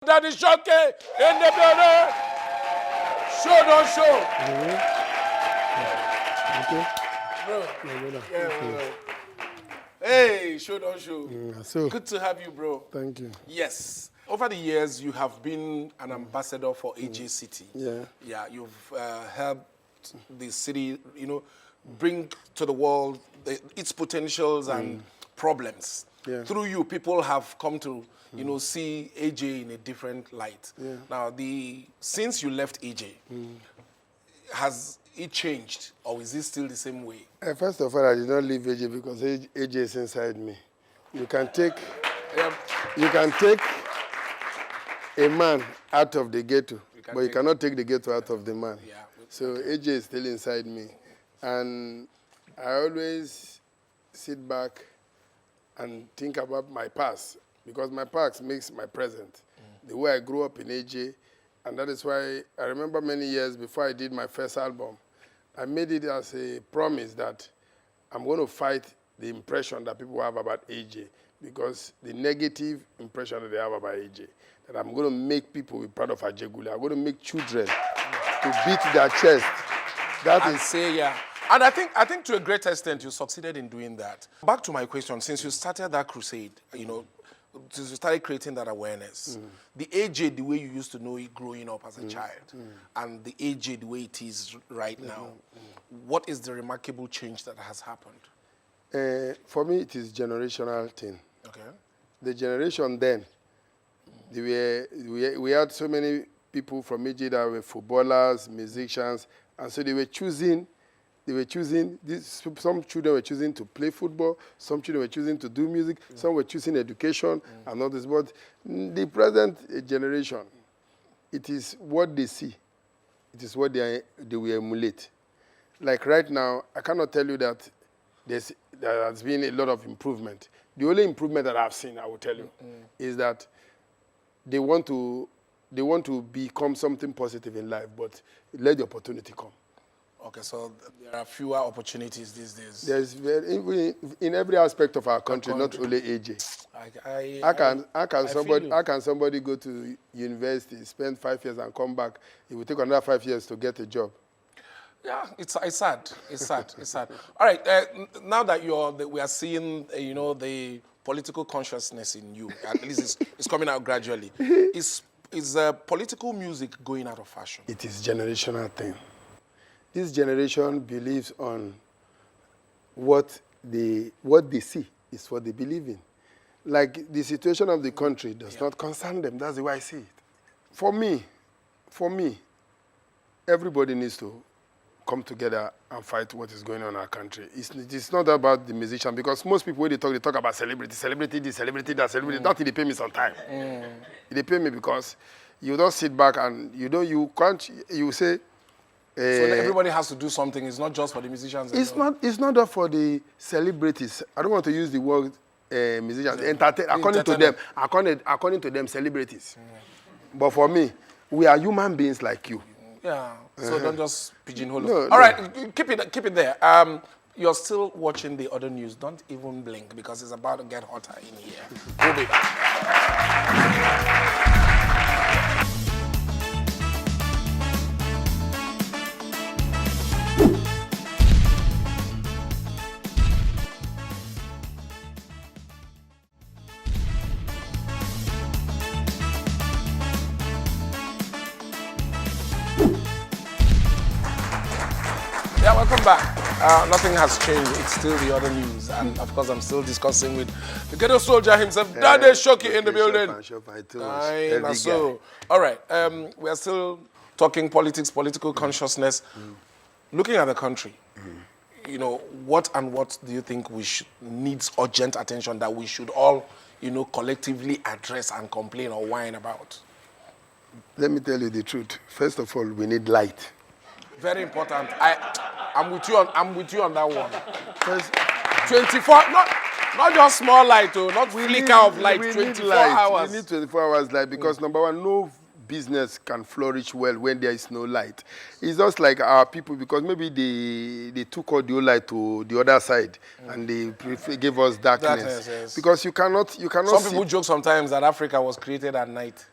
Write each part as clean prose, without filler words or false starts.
Daddy Showkey in the building. Show, don't show. Okay. Bro. Yeah. Hey, show, don't show. So, Good to have you, bro. thank you. Yes. Over the years, you have been an ambassador for AJ City. Yeah. Yeah, you've helped the city, bring to the world its potentials and problems. Yeah. Through you, people have come to, see AJ in a different light. Yeah. Now, since you left AJ, has it changed, or is it still the same way? First of all, I did not leave AJ because AJ is inside me. You can take a man out of the ghetto, but you cannot take the ghetto out of the man. Yeah. So AJ is still inside me. And I always sit back and think about my past, because my past makes my present. The way I grew up in AJ, and that is why I remember many years before I did my first album, I made it as a promise that I'm going to fight the impression that people have about AJ, because the negative impression that they have about AJ, that I'm going to make people be proud of Ajegule. I'm going to make children to beat their chest. And I think to a great extent you succeeded in doing that. Back to my question, since you started that crusade, since you started creating that awareness, the AJ, the way you used to know it growing up as a child, and the AJ, the way it is right now, what is the remarkable change that has happened? For me, it is generational thing. Okay. The generation then, we had so many people from AJ that were footballers, musicians, and so they were choosing, some children were choosing to play football, some children were choosing to do music, some were choosing education and all this. But the present generation, it is what they see. It is what they will emulate. Like right now, I cannot tell you that there has been a lot of improvement. The only improvement that I've seen, I will tell you, is that they want to become something positive in life, but let the opportunity come. Okay, so there are fewer opportunities these days. There's in every aspect of our country, not only AJ. How can somebody go to university, spend 5 years and come back? It will take another 5 years to get a job. Yeah, it's sad. It's sad. All right, now that we are seeing, the political consciousness in you, at least it's coming out gradually. Is political music going out of fashion? It is generational thing. This generation believes on what they see is what they believe in. Like the situation of the country does not concern them. That's the way I see it. For me, everybody needs to come together and fight what is going on in our country. It's not about the musician, because most people, when they talk about celebrity this, celebrity that, celebrity that, they pay me sometime. They pay me because you don't sit back and you say, so everybody has to do something. It's not just for the musicians. It's not just for the celebrities. I don't want to use the word musicians. According to them, celebrities. But for me, we are human beings like you. Yeah. So don't just pigeonhole us. All right, keep it there. You're still watching the other news. Don't even blink, because it's about to get hotter in here. We'll be back. Yeah, welcome back. Nothing has changed. It's still the other news. And of course, I'm still discussing with the ghetto soldier himself, Daddy Showkey in the building. All right. We are still talking politics, political consciousness. Looking at the country, what do you think needs urgent attention that we should all, collectively address and complain or whine about? Let me tell you the truth. First of all, we need light. Very important. I'm with you on that one. First, 24, not just small light, not flicker of light. 24 hours. We need 24 hours light, because number one, no business can flourish well when there is no light. It's just like our people, because maybe they took all the light to the other side and they gave us darkness. Yes. Because you cannot. Some people joke sometimes that Africa was created at night.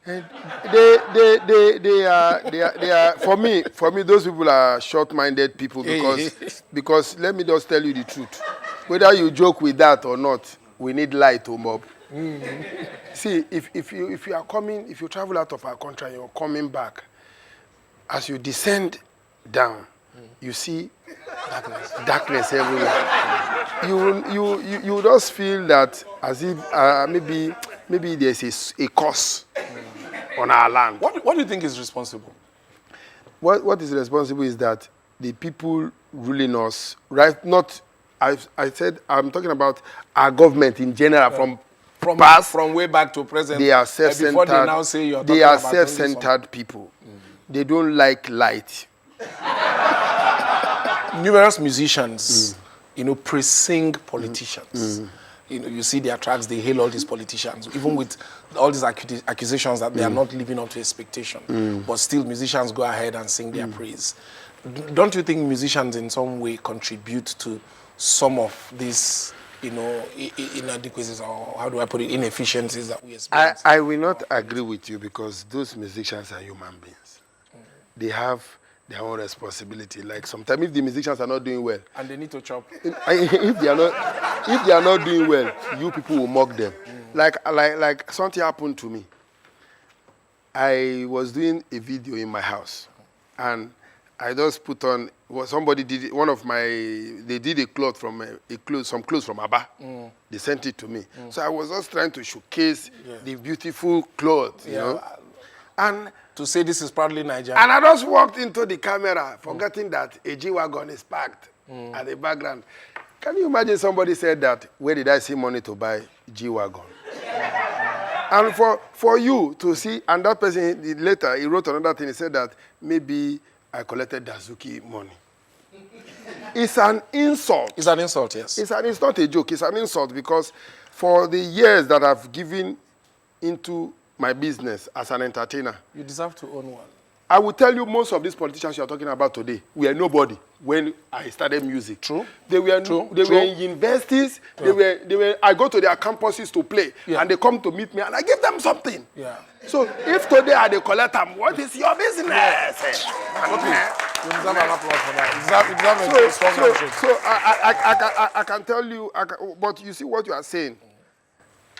And they are for me, those people are short-minded people because let me just tell you the truth. Whether you joke with that or not, we need light to mob. See, if you are coming, if you travel out of our country and you're coming back, as you descend down, you see darkness everywhere. You just feel that as if maybe there's a curse on our land. What do you think is responsible? What is responsible is that the people ruling us, right? Not, I said, I'm talking about our government in general, from way back to present. They are self-centered. Before they now say you're they are self-centered people. They don't like light. Numerous musicians, praising politicians. You see their tracks, they hail all these politicians, even with all these accusations that they are not living up to expectation. But still, musicians go ahead and sing their praise. Don't you think musicians in some way contribute to some of these, inadequacies, or how do I put it, inefficiencies that we experience? I will not agree with you because those musicians are human beings. They have their own responsibility. Like sometimes if the musicians are not doing well, and they need to chop. If they are not doing well, you people will mock them. Like something happened to me. I was doing a video in my house, and I just put on somebody did they did a cloth from some clothes from Abba. They sent it to me. So I was just trying to showcase the beautiful cloth, you know, and to say this is proudly Nigerian. And I just walked into the camera, forgetting that a G-Wagon is parked at the background. Can you imagine somebody said that, where did I see money to buy G-Wagon? And for you to see, and that person later, he wrote another thing, he said that maybe I collected Dazuki money. It's an insult. It's an insult, yes. It's not a joke, it's an insult because for the years that I've given into my business as an entertainer. You deserve to own one. I will tell you, most of these politicians you are talking about today were nobody when I started music. True. They were in universities. Yeah. They were. I go to their campuses to play, and they come to meet me, and I give them something. Yeah. So if today I collect them, what is your business? Okay. You deserve an applause for that. So I can tell you, but you see what you are saying.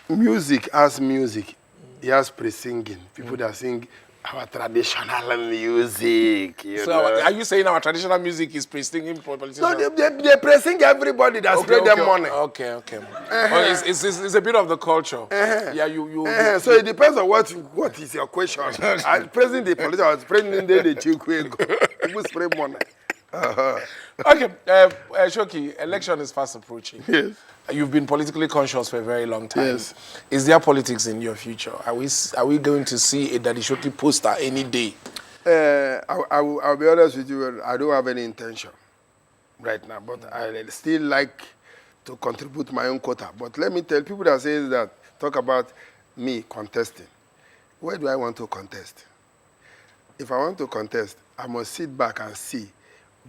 Music as music. He has pre-singing. People that sing our traditional music. Are you saying our traditional music is pre-singing for politicians? No, they pre-sing everybody that spread them money. Okay. Well, it's a bit of the culture. Yeah, so it depends on what is your question. I'm praising the politicians. I was praising the Chukwu. People spread money. Okay, Showkey, election is fast approaching. Yes. You've been politically conscious for a very long time. Yes. Is there politics in your future? Are we going to see a Daddy Showkey poster any day? I'll be honest with you, I don't have any intention right now, but I still like to contribute my own quota. But let me tell people that say that, talk about me contesting. Where do I want to contest? If I want to contest, I must sit back and see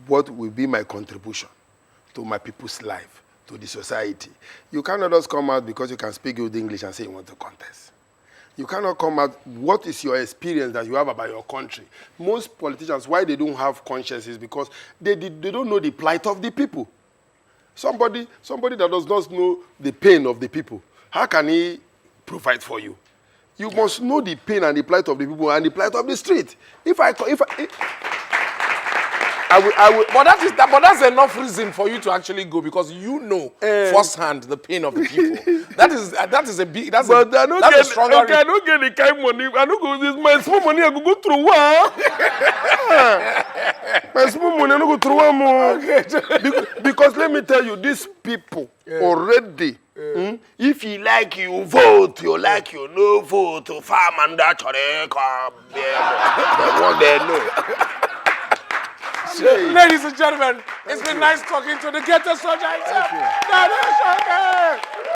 what will be my contribution to my people's life, to the society. You cannot just come out because you can speak good English and say you want to contest. You cannot come out, what is your experience that you have about your country? Most politicians, why they don't have conscience is because they don't know the plight of the people. Somebody that does not know the pain of the people, how can he provide for you? You must know the pain and the plight of the people and the plight of the street. But that's enough reason for you to actually go because you know firsthand the pain of the people. That's a big. That's a stronger. Okay, I don't get the kind of money. I don't go this my small money. I go through one. My small money I go through one more. Okay. Because let me tell you, these people already. If you like, you vote. You like, you no vote. Farm and that they want they know. Ladies and gentlemen, it's been nice talking to the ghetto soldier. Thank you.